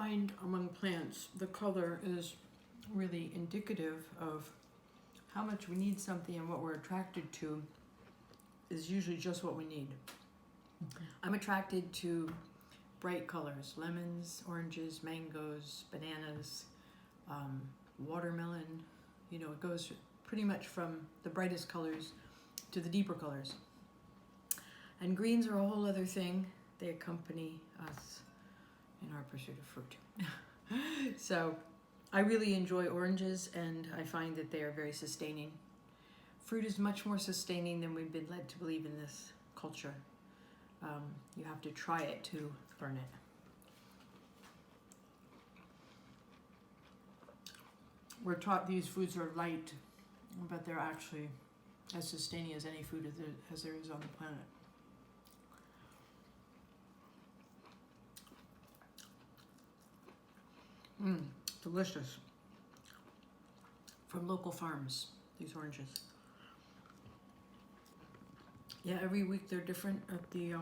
find among plants, the color is really indicative of how much we need something, and what we're attracted to is usually just what we need. I'm attracted to bright colors, lemons, oranges, mangoes, bananas, watermelon. You know, it goes pretty much from the brightest colors to the deeper colors. And greens are a whole other thing. They accompany us in our pursuit of fruit. So I really enjoy oranges, and I find that they are very sustaining. Fruit is much more sustaining than we've been led to believe in this culture. You have to try it to learn it. We're taught these foods are light, but they're actually as sustaining as any food as there is on the planet. Delicious. From local farms, these oranges. Yeah, every week they're different at the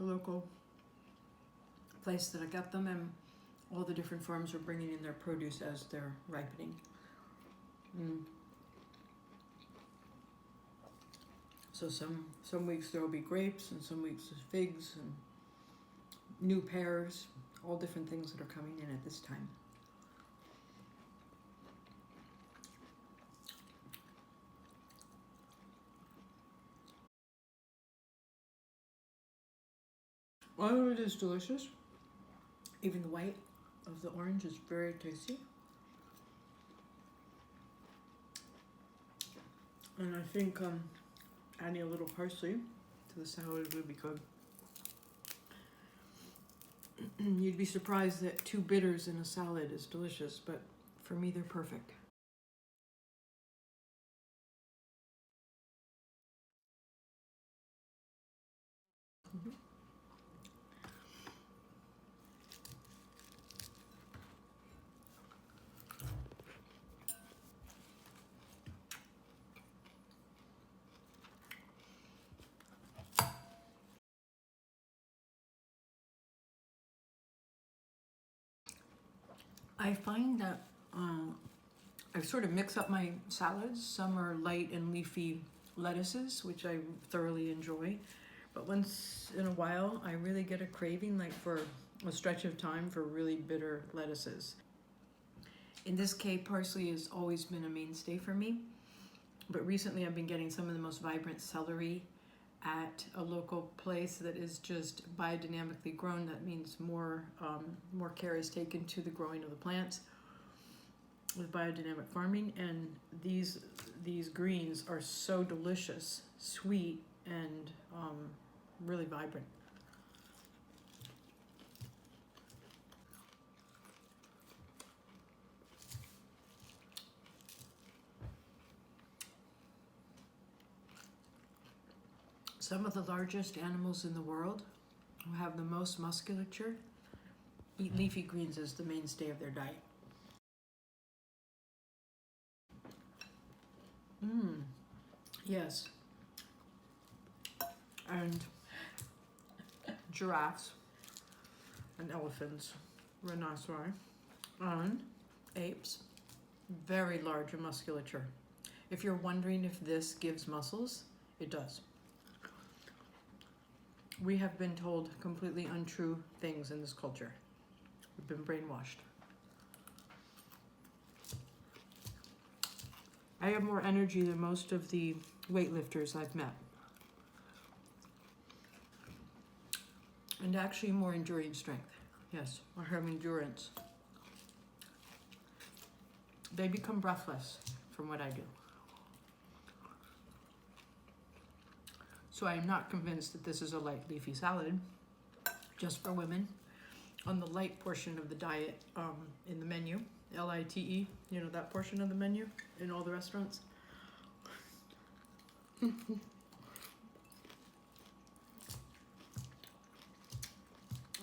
local place that I got them, and all the different farms are bringing in their produce as they're ripening. So some weeks there will be grapes, and some weeks there's figs and new pears, all different things that are coming in at this time. Oh, it is delicious. Even the white of the orange is very tasty. And I think adding a little parsley to the salad would be good. You'd be surprised that 2 bitters in a salad is delicious, but for me they're perfect. I find that I sort of mix up my salads. Some are light and leafy lettuces, which I thoroughly enjoy. But once in a while, I really get a craving, like for a stretch of time, for really bitter lettuces. In this case, parsley has always been a mainstay for me. But recently I've been getting some of the most vibrant celery at a local place that is just biodynamically grown. That means more care is taken to the growing of the plants with biodynamic farming, and these greens are so delicious, sweet, and really vibrant. Some of the largest animals in the world, who have the most musculature, eat leafy greens as the mainstay of their diet. Yes. And giraffes and elephants, rhinoceros, and apes, very large in musculature. If you're wondering if this gives muscles, it does. We have been told completely untrue things in this culture. We've been brainwashed. I have more energy than most of the weightlifters I've met. And actually more enduring strength. Yes, I have endurance. They become breathless from what I do. So I am not convinced that this is a light leafy salad just for women. On the light portion of the diet in the menu, LITE, you know, that portion of the menu in all the restaurants.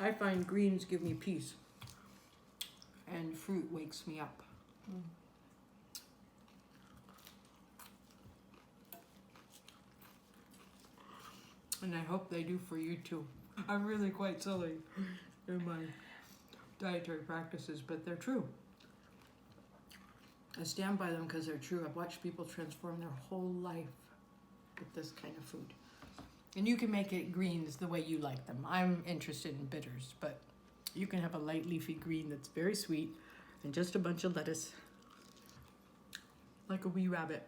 I find greens give me peace, and fruit wakes me up. And I hope they do for you too. I'm really quite silly in my dietary practices, but they're true. I stand by them because they're true. I've watched people transform their whole life with this kind of food. And you can make it greens the way you like them. I'm interested in bitters, but you can have a light leafy green that's very sweet and just a bunch of lettuce. Like a wee rabbit.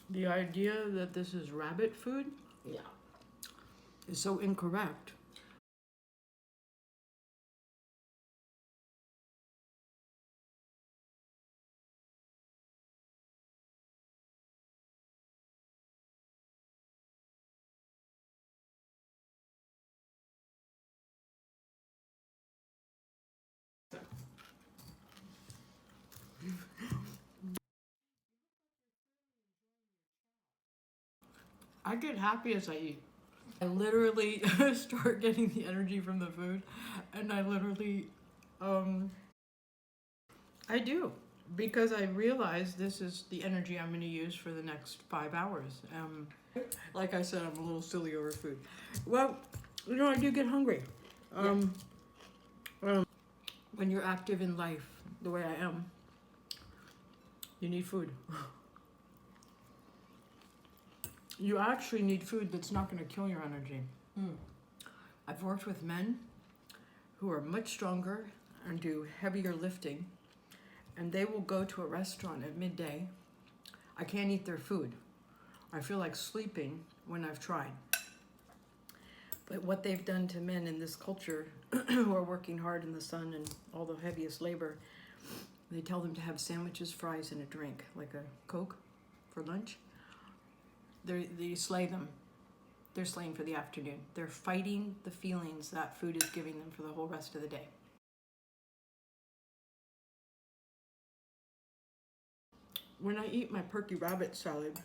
The idea that this is rabbit food is so incorrect. I get happy as I eat. I literally start getting the energy from the food, and I literally, I do, because I realize this is the energy I'm going to use for the next 5 hours. Like I said, I'm a little silly over food. Well, I do get hungry. When you're active in life, the way I am, you need food. You actually need food that's not going to kill your energy. I've worked with men who are much stronger and do heavier lifting, and they will go to a restaurant at midday. I can't eat their food. I feel like sleeping when I've tried. But what they've done to men in this culture who are working hard in the sun and all the heaviest labor, they tell them to have sandwiches, fries, and a drink, like a Coke for lunch. They slay them. They're slain for the afternoon. They're fighting the feelings that food is giving them for the whole rest of the day. When I eat my perky rabbit salad,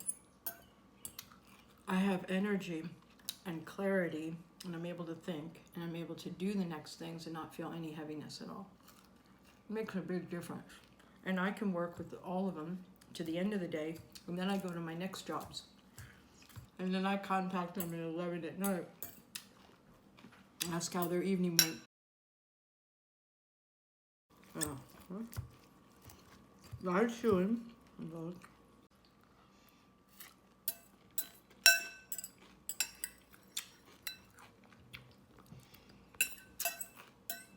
I have energy and clarity, and I'm able to think, and I'm able to do the next things and not feel any heaviness at all. It makes a big difference. And I can work with all of them to the end of the day, and then I go to my next jobs. And then I contact them at 11 at night, ask how their evening went. Large chewing.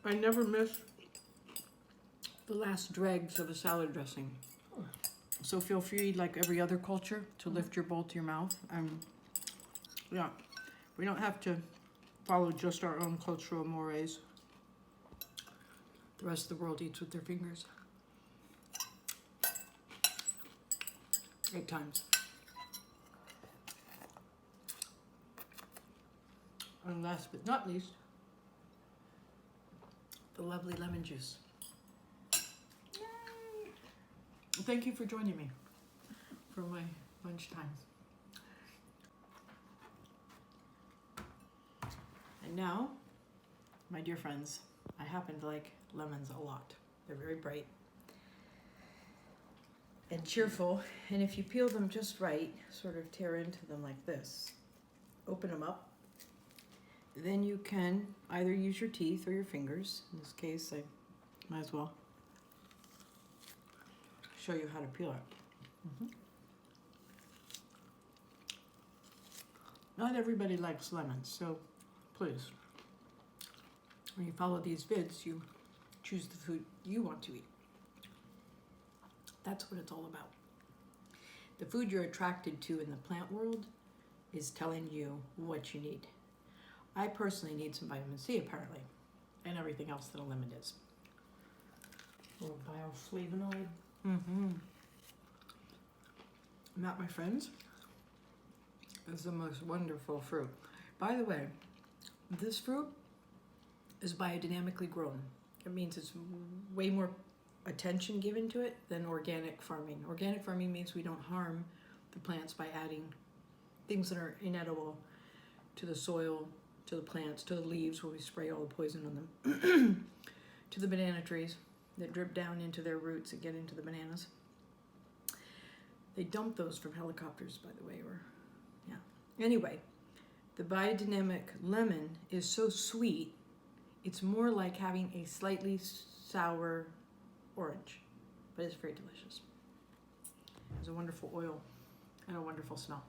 I never miss the last dregs of a salad dressing. So feel free, like every other culture, to lift your bowl to your mouth. Yeah, we don't have to follow just our own cultural mores. The rest of the world eats with their fingers. 8 times. And last but not least, the lovely lemon juice. Yay! Thank you for joining me for my lunchtime. And now, my dear friends, I happen to like lemons a lot. They're very bright and cheerful, and if you peel them just right, sort of tear into them like this, open them up, then you can either use your teeth or your fingers. In this case, I might as well show you how to peel it. Not everybody likes lemons, so please, when you follow these vids, you choose the food you want to eat. That's what it's all about. The food you're attracted to in the plant world is telling you what you need. I personally need some vitamin C, apparently, and everything else that a lemon is. A little bioflavonoid. And that, my friends, is the most wonderful fruit. By the way, this fruit is biodynamically grown. It means it's way more attention given to it than organic farming. Organic farming means we don't harm the plants by adding things that are inedible to the soil, to the plants, to the leaves where we spray all the poison on them, to the banana trees that drip down into their roots and get into the bananas. They dump those from helicopters, by the way, or, yeah. Anyway, the biodynamic lemon is so sweet, it's more like having a slightly sour orange, but it's very delicious. It's a wonderful oil and a wonderful smell.